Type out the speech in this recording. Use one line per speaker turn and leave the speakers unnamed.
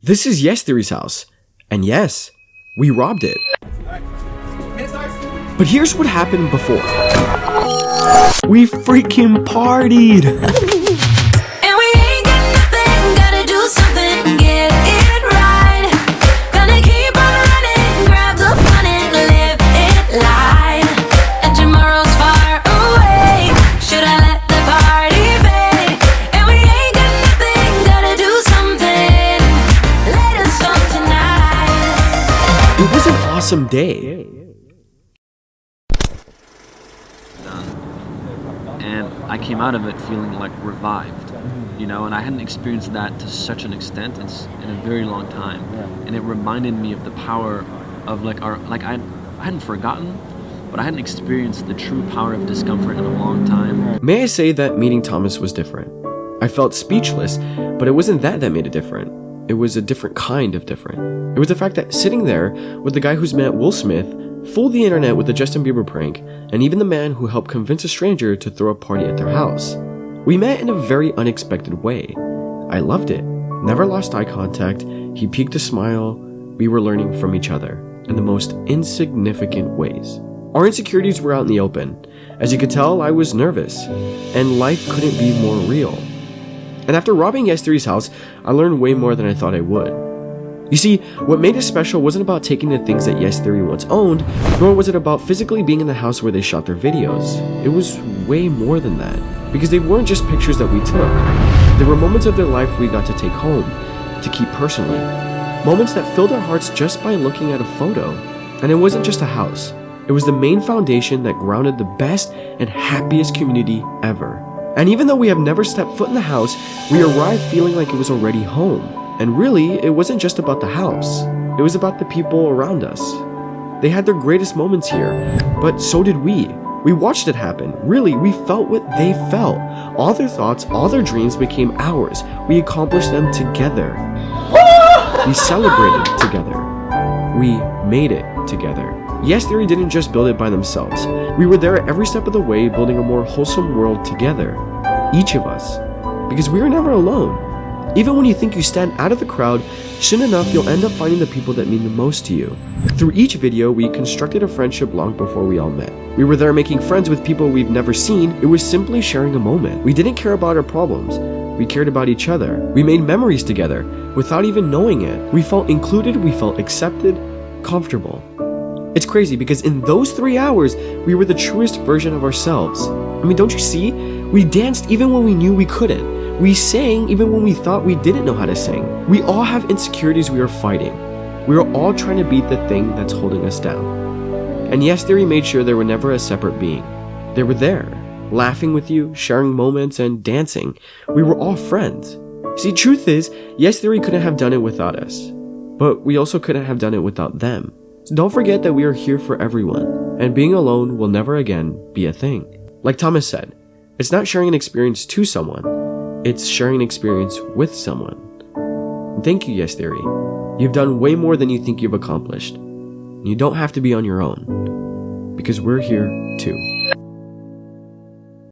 This is Yes Theory's house, and yes, we robbed it. But here's what happened before. We freaking partied!
And we ain't got nothing, gotta do something, get it right. Gonna keep on running, grab the fun and live it light. And tomorrow's far away, should I let the party fade? And we ain't got nothing, gotta do something, let us stop tonight.
It was an awesome day.
And I came out of it feeling like revived, you know, and I hadn't experienced that to such an extent in a very long time. And it reminded me of the power of I hadn't forgotten, but I hadn't experienced the true power of discomfort in a long time.
May I say that meeting Thomas was different? I felt speechless, but it wasn't that made it different. It was a different kind of different. It was the fact that sitting there with the guy who's met Will Smith, fooled the internet with the Justin Bieber prank, and even the man who helped convince a stranger to throw a party at their house. We met in a very unexpected way. I loved it. Never lost eye contact. He peeked a smile. We were learning from each other in the most insignificant ways. Our insecurities were out in the open. As you could tell, I was nervous, and life couldn't be more real. And after robbing Yes Theory's house, I learned way more than I thought I would. You see, what made it special wasn't about taking the things that Yes Theory once owned, nor was it about physically being in the house where they shot their videos. It was way more than that, because they weren't just pictures that we took. They were moments of their life we got to take home, to keep personally. Moments that filled our hearts just by looking at a photo. And it wasn't just a house. It was the main foundation that grounded the best and happiest community ever. And even though we have never stepped foot in the house, we arrived feeling like it was already home. And really, it wasn't just about the house. It was about the people around us. They had their greatest moments here, but so did we. We watched it happen. Really, we felt what they felt. All their thoughts, all their dreams became ours. We accomplished them together. We celebrated together. We made it together. Yes Theory didn't just build it by themselves. We were there every step of the way, building a more wholesome world together. Each of us. Because we were never alone. Even when you think you stand out of the crowd, soon enough you'll end up finding the people that mean the most to you. Through each video, we constructed a friendship long before we all met. We were there making friends with people we've never seen. It was simply sharing a moment. We didn't care about our problems. We cared about each other. We made memories together without even knowing it. We felt included, we felt accepted, comfortable. It's crazy because in those 3 hours, we were the truest version of ourselves. I mean, don't you see? We danced even when we knew we couldn't. We sang even when we thought we didn't know how to sing. We all have insecurities we are fighting. We are all trying to beat the thing that's holding us down. And Yes Theory made sure they were never a separate being. They were there, laughing with you, sharing moments, and dancing. We were all friends. See, truth is, Yes Theory couldn't have done it without us. But we also couldn't have done it without them. So don't forget that we are here for everyone. And being alone will never again be a thing. Like Thomas said, it's not sharing an experience to someone. It's sharing an experience with someone. And thank you, Yes Theory. You've done way more than you think you've accomplished. You don't have to be on your own, because we're here too.